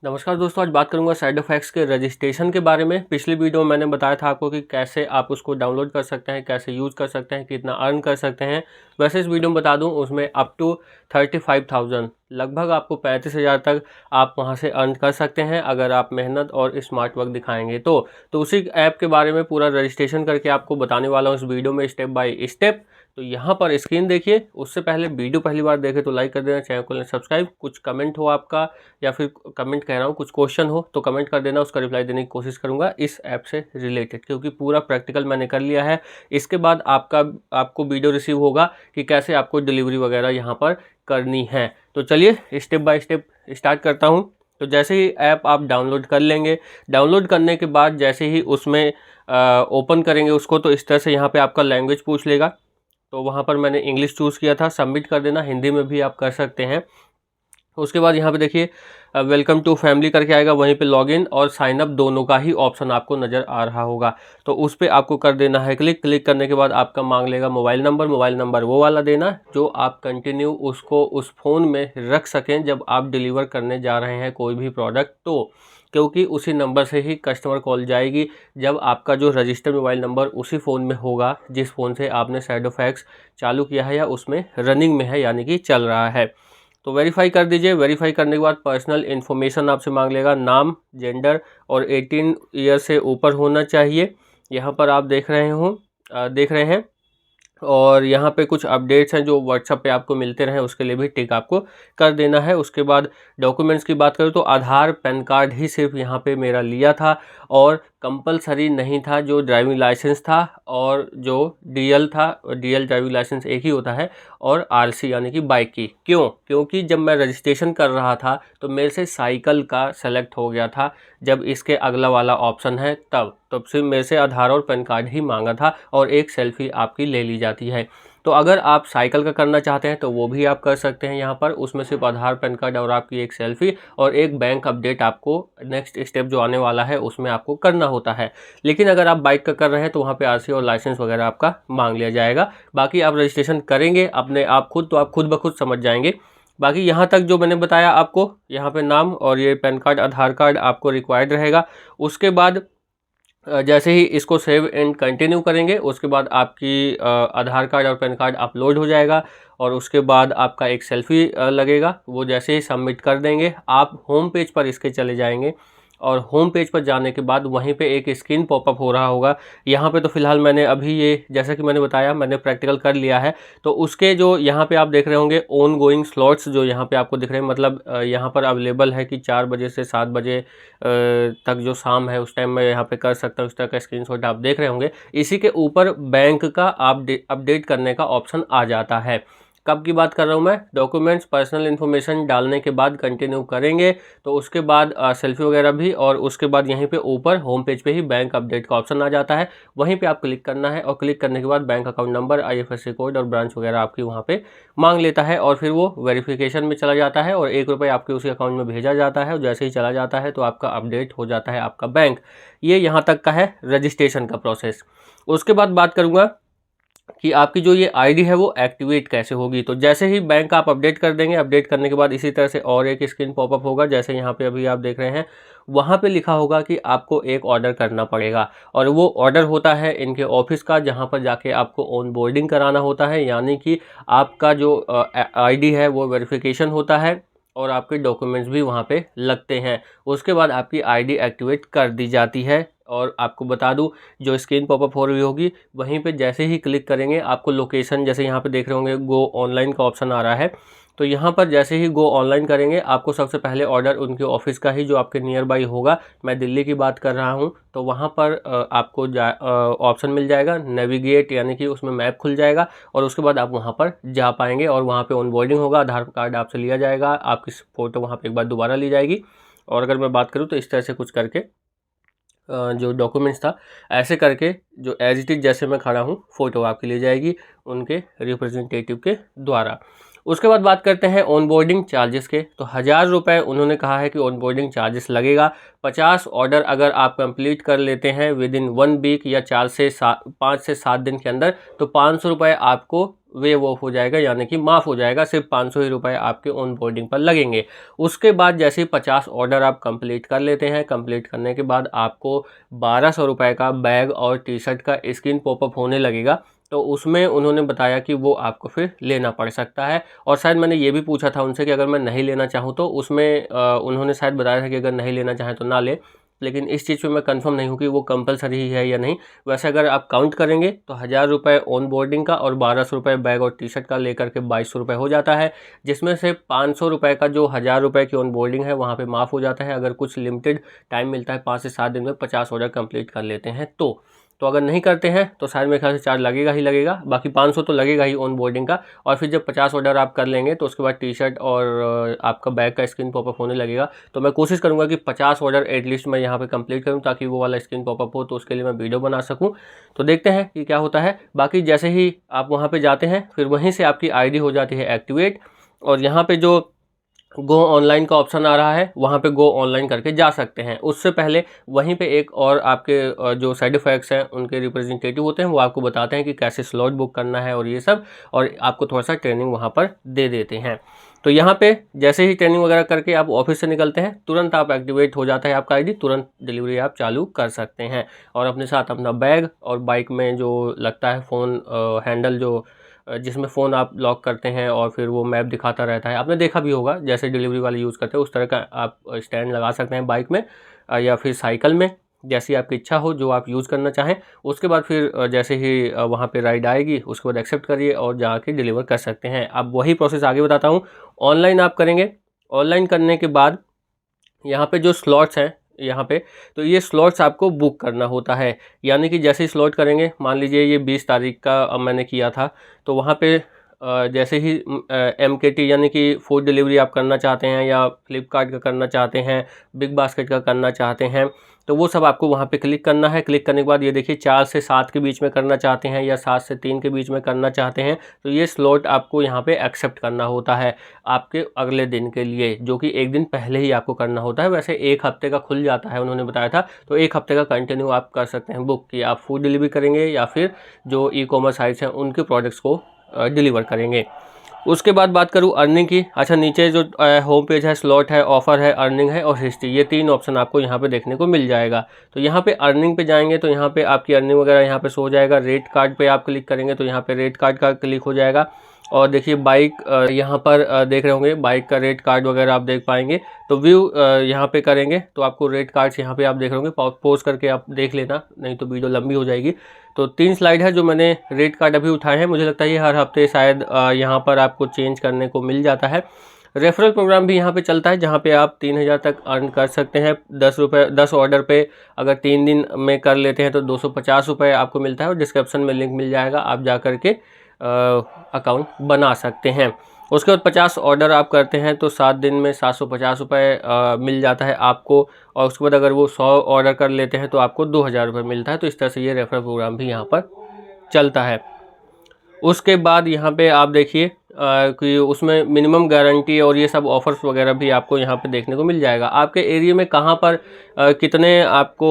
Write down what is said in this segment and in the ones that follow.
नमस्कार दोस्तों, आज बात करूंगा साइडोफैक्स के रजिस्ट्रेशन के बारे में। पिछली वीडियो में मैंने बताया था आपको कि कैसे आप उसको डाउनलोड कर सकते हैं, कैसे यूज़ कर सकते हैं, कितना अर्न कर सकते हैं। वैसे इस वीडियो में बता दूं, उसमें अप टू 35,000 लगभग आपको 35,000 तक आप वहां से अर्न कर सकते हैं अगर आप मेहनत और स्मार्ट वर्क दिखाएंगे तो उसी ऐप के बारे में पूरा रजिस्ट्रेशन करके आपको बताने वाला हूँ इस वीडियो में स्टेप बाय स्टेप। तो यहाँ पर स्क्रीन देखिए। उससे पहले वीडियो पहली बार देखे तो लाइक कर देना, चैनल को सब्सक्राइब। कुछ कमेंट हो आपका या फिर कमेंट कह रहा हूँ, कुछ क्वेश्चन हो तो कमेंट कर देना, उसका रिप्लाई देने की कोशिश करूँगा इस ऐप से रिलेटेड, क्योंकि पूरा प्रैक्टिकल मैंने कर लिया है। इसके बाद आपको वीडियो रिसीव होगा कि कैसे आपको डिलीवरी वगैरह यहाँ पर करनी है। तो चलिए स्टेप बाय स्टेप स्टार्ट करता हूँ। तो जैसे ही ऐप आप डाउनलोड कर लेंगे, डाउनलोड करने के बाद जैसे ही उसमें ओपन करेंगे उसको, तो इस तरह से यहाँ पे आपका लैंग्वेज पूछ लेगा। तो वहाँ पर मैंने इंग्लिश चूज़ किया था, सबमिट कर देना। हिंदी में भी आप कर सकते हैं। उसके बाद यहाँ पे देखिए वेलकम टू फैमिली करके आएगा, वहीं पे लॉगिन और साइन अप दोनों का ही ऑप्शन आपको नज़र आ रहा होगा। तो उस पर आपको कर देना है क्लिक करने के बाद आपका मांग लेगा मोबाइल नंबर वो वाला देना जो आप कंटिन्यू उसको उस फ़ोन में रख सकें जब आप डिलीवर करने जा रहे हैं कोई भी प्रोडक्ट। तो क्योंकि उसी नंबर से ही कस्टमर कॉल जाएगी जब आपका जो रजिस्टर्ड मोबाइल नंबर उसी फ़ोन में होगा जिस फ़ोन से आपने साइडोफैक्स चालू किया है या उसमें रनिंग में है, यानी कि चल रहा है। तो वेरीफाई कर दीजिए। वेरीफाई करने के बाद पर्सनल इन्फॉर्मेशन आपसे मांग लेगा, नाम, जेंडर और 18 ईयर से ऊपर होना चाहिए। यहाँ पर आप देख रहे हैं। और यहाँ पे कुछ अपडेट्स हैं जो व्हाट्सएप पे आपको मिलते रहे, उसके लिए भी टिक आपको कर देना है। उसके बाद डॉक्यूमेंट्स की बात करूँ तो आधार, पैन कार्ड ही सिर्फ यहाँ पे मेरा लिया था और कंपलसरी नहीं था। जो ड्राइविंग लाइसेंस था और जो डीएल था, डीएल ड्राइविंग लाइसेंस एक ही होता है, और आरसी यानी कि बाइक की। क्योंकि जब मैं रजिस्ट्रेशन कर रहा था तो मेरे से साइकिल का सेलेक्ट हो गया था, जब इसके अगला वाला ऑप्शन है तब सिर्फ मेरे से आधार और पैन कार्ड ही मांगा था और एक सेल्फी आपकी ले ली जाती है। तो अगर आप साइकिल का करना चाहते हैं तो वो भी आप कर सकते हैं। यहाँ पर उसमें सिर्फ आधार, पैन कार्ड और आपकी एक सेल्फी और एक बैंक अपडेट आपको नेक्स्ट स्टेप जो आने वाला है उसमें आपको करना होता है। लेकिन अगर आप बाइक का कर रहे हैं तो वहाँ पे आरसी और लाइसेंस वगैरह आपका मांग लिया जाएगा। बाकी आप रजिस्ट्रेशन करेंगे अपने आप खुद, तो आप खुद ब खुद समझ जाएंगे। बाकी यहाँ तक जो मैंने बताया आपको, यहाँ पे नाम और ये पैन कार्ड, आधार कार्ड आपको रिक्वायर्ड रहेगा। उसके बाद जैसे ही इसको सेव एंड कंटिन्यू करेंगे उसके बाद आपकी आधार कार्ड और पैन कार्ड अपलोड हो जाएगा और उसके बाद आपका एक सेल्फी लगेगा। वो जैसे ही सबमिट कर देंगे आप होम पेज पर इसके चले जाएंगे और होम पेज पर जाने के बाद वहीं पे एक स्क्रीन पॉपअप हो रहा होगा। यहाँ पे तो फिलहाल मैंने अभी ये, जैसा कि मैंने बताया, मैंने प्रैक्टिकल कर लिया है। तो उसके जो यहाँ पे आप देख रहे होंगे ऑन गोइंग स्लॉट्स जो यहाँ पे आपको दिख रहे हैं, मतलब यहाँ पर अवेलेबल है कि 4 बजे से 7 बजे तक जो शाम है उस टाइम में यहाँ पे कर सकता हूँ। इस तरह का स्क्रीनशॉट आप देख रहे होंगे। इसी के ऊपर बैंक का अपडेट करने का ऑप्शन आ जाता है। कब की बात कर रहा हूँ मैं? डॉक्यूमेंट्स, पर्सनल इन्फॉर्मेशन डालने के बाद कंटिन्यू करेंगे तो उसके बाद सेल्फी वगैरह भी, और उसके बाद यहीं पे ऊपर होम पेज पे ही बैंक अपडेट का ऑप्शन आ जाता है। वहीं पे आप क्लिक करना है और क्लिक करने के बाद bank account number, IFSC code और ब्रांच वगैरह आपकी वहाँ पे मांग लेता है और फिर वो वेरिफिकेशन में चला जाता है और 1 रुपये आपके उसी अकाउंट में भेजा जाता है। और जैसे ही चला जाता है तो आपका अपडेट हो जाता है आपका बैंक। ये यहाँ तक का है रजिस्ट्रेशन का प्रोसेस। उसके बाद बात करूँगा कि आपकी जो ये आईडी है वो एक्टिवेट कैसे होगी। तो जैसे ही बैंक आप अपडेट कर देंगे, अपडेट करने के बाद इसी तरह से और एक स्क्रीन पॉपअप होगा, जैसे यहाँ पे अभी आप देख रहे हैं। वहाँ पे लिखा होगा कि आपको एक ऑर्डर करना पड़ेगा और वो ऑर्डर होता है इनके ऑफिस का, जहाँ पर जाके आपको ऑन बोर्डिंग कराना होता है, यानी कि आपका जो आईडी है वो वेरिफिकेशन होता है और आपके डॉक्यूमेंट्स भी वहाँ पे लगते हैं। उसके बाद आपकी आईडी एक्टिवेट कर दी जाती है। और आपको बता दूं, जो स्क्रीन पॉपअप हो रही होगी वहीं पे जैसे ही क्लिक करेंगे आपको लोकेशन, जैसे यहाँ पे देख रहे होंगे गो ऑनलाइन का ऑप्शन आ रहा है, तो यहाँ पर जैसे ही गो ऑनलाइन करेंगे आपको सबसे पहले ऑर्डर उनके ऑफिस का ही जो आपके नियर बाई होगा, मैं दिल्ली की बात कर रहा हूँ, तो वहाँ पर आपको ऑप्शन मिल जाएगा नेविगेट, यानी कि उसमें मैप खुल जाएगा और उसके बाद आप वहाँ पर जा पाएंगे और वहाँ पे ऑनबोर्डिंग होगा। आधार कार्ड आपसे लिया जाएगा, आपकी फ़ोटो वहाँ पे एक बार दोबारा ली जाएगी और अगर मैं बात करूँ तो इस तरह से कुछ करके जो डॉक्यूमेंट्स था ऐसे करके जो एज इट इज़ जैसे मैं खड़ा हूँ फ़ोटो आपकी ली जाएगी उनके रिप्रेजेंटेटिव के द्वारा। उसके बाद बात करते हैं ऑनबोर्डिंग चार्जेस के। तो 1000 रुपये उन्होंने कहा है कि ऑनबोर्डिंग चार्जेस लगेगा। 50 ऑर्डर अगर आप कंप्लीट कर लेते हैं विद इन 1 वीक या 5 से 7 दिन के अंदर, तो 500 रुपये आपको वेव ऑफ हो जाएगा, यानी कि माफ़ हो जाएगा। सिर्फ 500 ही रुपये आपके ऑन बोर्डिंग पर लगेंगे। उसके बाद जैसे ही 50 ऑर्डर आप कंप्लीट कर लेते हैं, कंप्लीट करने के बाद आपको 1200 रुपये का बैग और टी शर्ट का स्क्रीन पॉपअप होने लगेगा। तो उसमें उन्होंने बताया कि वो आपको फिर लेना पड़ सकता है। और शायद मैंने ये भी पूछा था उनसे कि अगर मैं नहीं लेना चाहूँ तो उसमें उन्होंने शायद बताया था कि अगर नहीं लेना चाहें तो ना ले, लेकिन इस चीज़ पे मैं कंफर्म नहीं हूँ कि वो कंपलसरी है या नहीं। वैसे अगर आप काउंट करेंगे तो 1000 रुपये ऑन बोर्डिंग का और 1200 रुपये बैग और टी शर्ट का लेकर के 2200 रुपये हो जाता है, जिसमें से 500 रुपये का जो 1000 रुपये की ऑन बोर्डिंग है वहाँ पे माफ़ हो जाता है अगर कुछ लिमिटेड टाइम मिलता है, 5 से 7 दिन में 50 ऑर्डर कंप्लीट कर लेते हैं तो अगर नहीं करते हैं तो शायद मेरे ख्याल से चार्ज लगेगा ही लगेगा, बाकी 500 तो लगेगा ही ऑन बोर्डिंग का। और फिर जब 50 ऑर्डर आप कर लेंगे तो उसके बाद टी शर्ट और आपका बैग का स्क्रीन पॉपअप होने लगेगा। तो मैं कोशिश करूंगा कि 50 ऑर्डर एटलीस्ट मैं यहाँ पे कंप्लीट करूँ ताकि वो वाला स्क्रीन पॉपअप हो, तो उसके लिए मैं वीडियो बना सकूँ। तो देखते हैं कि क्या होता है। बाकी जैसे ही आप वहाँ पर जाते हैं फिर वहीं से आपकी ID हो जाती है एक्टिवेट, और यहाँ पर जो गो ऑनलाइन का ऑप्शन आ रहा है वहाँ पे गो ऑनलाइन करके जा सकते हैं। उससे पहले वहीं पे एक और आपके जो साइड इफ़ेक्ट्स हैं उनके रिप्रेजेंटेटिव होते हैं, वो आपको बताते हैं कि कैसे स्लॉट बुक करना है और ये सब, और आपको थोड़ा सा ट्रेनिंग वहाँ पर दे देते हैं। तो यहाँ पे जैसे ही ट्रेनिंग वगैरह करके आप ऑफिस से निकलते हैं तुरंत आप एक्टिवेट हो जाता है आपका ID, तुरंत डिलीवरी आप चालू कर सकते हैं। और अपने साथ अपना बैग और बाइक में जो लगता है फ़ोन हैंडल जो जिसमें फ़ोन आप लॉक करते हैं और फिर वो मैप दिखाता रहता है, आपने देखा भी होगा जैसे डिलीवरी वाले यूज़ करते हैं, उस तरह का आप स्टैंड लगा सकते हैं बाइक में या फिर साइकिल में, जैसी आपकी इच्छा हो जो आप यूज़ करना चाहें। उसके बाद फिर जैसे ही वहाँ पे राइड आएगी उसके बाद एक्सेप्ट करिए और जाके डिलीवर कर सकते हैं। अब वही प्रोसेस आगे बताता हूँ। ऑनलाइन आप करेंगे, ऑनलाइन करने के बाद यहाँ पे जो स्लॉट्स हैं यहाँ पे, तो ये स्लॉट्स आपको बुक करना होता है। यानी कि जैसे ही स्लॉट करेंगे, मान लीजिए ये 20 तारीख का मैंने किया था, तो वहाँ पे जैसे ही MKT यानी कि फूड डिलीवरी आप करना चाहते हैं या फ्लिपकार्ट का करना चाहते हैं, बिग बास्केट का करना चाहते हैं, तो वो सब आपको वहाँ पे क्लिक करना है। क्लिक करने के बाद ये देखिए 4 से 7 के बीच में करना चाहते हैं या 7 से 3 के बीच में करना चाहते हैं, तो ये स्लॉट आपको यहाँ पे एक्सेप्ट करना होता है आपके अगले दिन के लिए, जो कि एक दिन पहले ही आपको करना होता है। वैसे 1 हफ्ते का खुल जाता है उन्होंने बताया था, तो 1 हफ्ते का कंटिन्यू आप कर सकते हैं बुक, कि आप फूड डिलीवरी करेंगे या फिर जो ई-कॉमर्स साइट्स हैं उनके प्रोडक्ट्स को डिलीवर करेंगे। उसके बाद बात करूँ अर्निंग की। अच्छा, नीचे जो होम पेज है, स्लॉट है, ऑफ़र है, अर्निंग है और हिस्ट्री, ये 3 ऑप्शन आपको यहाँ पे देखने को मिल जाएगा। तो यहाँ पे अर्निंग पे जाएंगे तो यहाँ पे आपकी अर्निंग वगैरह यहाँ पे शो हो जाएगा। रेट कार्ड पे आप क्लिक करेंगे तो यहाँ पे रेट कार्ड का क्लिक हो जाएगा। और देखिए बाइक यहाँ पर देख रहे होंगे, बाइक का रेट कार्ड वगैरह आप देख पाएंगे। तो व्यू यहाँ पे करेंगे तो आपको रेट कार्ड्स यहाँ पे आप देख रहे होंगे, पॉज करके आप देख लेना, नहीं तो वीडियो लंबी हो जाएगी। तो 3 स्लाइड है जो मैंने रेट कार्ड अभी उठाए हैं, मुझे लगता है ये हर हफ्ते शायद यहाँ पर आपको चेंज करने को मिल जाता है। रेफरल प्रोग्राम भी यहाँ पे चलता है जहाँ पे आप 3000 तक अर्न कर सकते हैं। 10 ऑर्डर पे अगर 3 दिन में कर लेते हैं तो 250 रुपये आपको मिलता है, और डिस्क्रिप्शन में लिंक मिल जाएगा, आप जा कर के अकाउंट बना सकते हैं। उसके बाद 50 ऑर्डर आप करते हैं तो 7 दिन में 750 रुपये मिल जाता है आपको, और उसके बाद अगर वो 100 ऑर्डर कर लेते हैं तो आपको 2000 रुपये मिलता है। तो इस तरह से ये रेफरल प्रोग्राम भी यहाँ पर चलता है। उसके बाद यहाँ पे आप देखिए कि उसमें मिनिमम गारंटी और ये सब ऑफ़र्स वगैरह भी आपको यहाँ पे देखने को मिल जाएगा। आपके एरिया में कहाँ पर कितने आपको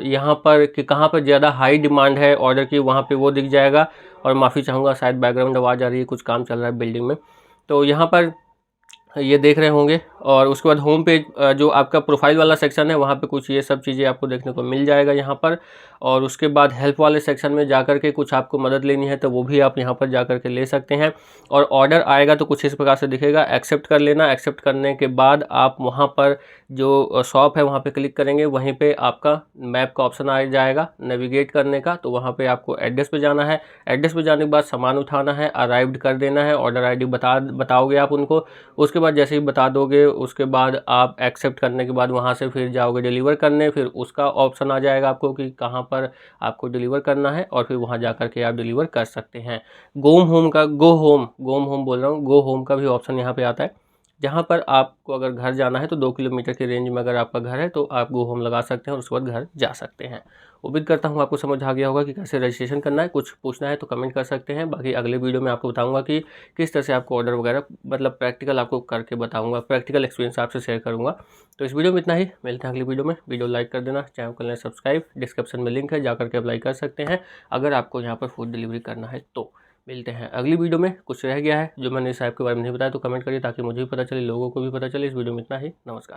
यहाँ पर कि कहाँ पर ज़्यादा हाई डिमांड है ऑर्डर की, वहाँ पे वो दिख जाएगा। और माफ़ी चाहूँगा शायद बैकग्राउंड आवाज़ आ रही है, कुछ काम चल रहा है बिल्डिंग में, तो यहाँ पर ये देख रहे होंगे। और उसके बाद होम पेज जो आपका प्रोफाइल वाला सेक्शन है वहाँ पे कुछ ये सब चीज़ें आपको देखने को मिल जाएगा यहाँ पर। और उसके बाद हेल्प वाले सेक्शन में जाकर के कुछ आपको मदद लेनी है तो वो भी आप यहाँ पर जाकर के ले सकते हैं। और ऑर्डर आएगा तो कुछ इस प्रकार से दिखेगा, एक्सेप्ट कर लेना। एक्सेप्ट करने के बाद आप वहाँ पर जो शॉप है वहाँ पे क्लिक करेंगे, वहीं पे आपका मैप का ऑप्शन आ जाएगा नेविगेट करने का, तो वहाँ पे आपको एड्रेस पे जाना है। एड्रेस पे जाने के बाद सामान उठाना है, अराइव्ड कर देना है, ऑर्डर ID बताओगे आप उनको। उसके बाद जैसे ही बता दोगे उसके बाद आप एक्सेप्ट करने के बाद वहाँ से फिर जाओगे डिलीवर करने, फिर उसका ऑप्शन आ जाएगा आपको कि कहाँ पर आपको डिलीवर करना है, और फिर वहाँ जा कर के आप डिलीवर कर सकते हैं। गो होम बोल रहा हूँ, गो होम का भी ऑप्शन यहाँ पे आता है, जहाँ पर आपको अगर घर जाना है तो 2 किलोमीटर की रेंज में अगर आपका घर है तो आप गो होम लगा सकते हैं और उसके बाद घर जा सकते हैं। उम्मीद करता हूँ आपको समझ आ गया होगा कि कैसे रजिस्ट्रेशन करना है। कुछ पूछना है तो कमेंट कर सकते हैं। बाकी अगले वीडियो में आपको बताऊंगा कि किस तरह से आपको ऑर्डर वगैरह मतलब प्रैक्टिकल आपको करके बताऊंगा, प्रैक्टिकल एक्सपीरियंस आपसे शेयर करूंगा। तो इस वीडियो में इतना ही, मिलते हैं अगली वीडियो में। वीडियो लाइक कर देना, चैनल को लेना सब्सक्राइब, डिस्क्रिप्शन में लिंक है, जाकर के अप्लाई कर सकते हैं अगर आपको यहाँ पर फूड डिलीवरी करना है तो। मिलते हैं अगली वीडियो में। कुछ रह गया है जो मैंने इस ऐप के बारे में नहीं बताया तो कमेंट करिए ताकि मुझे भी पता चले, लोगों को भी पता चले। इस वीडियो में इतना ही। नमस्कार।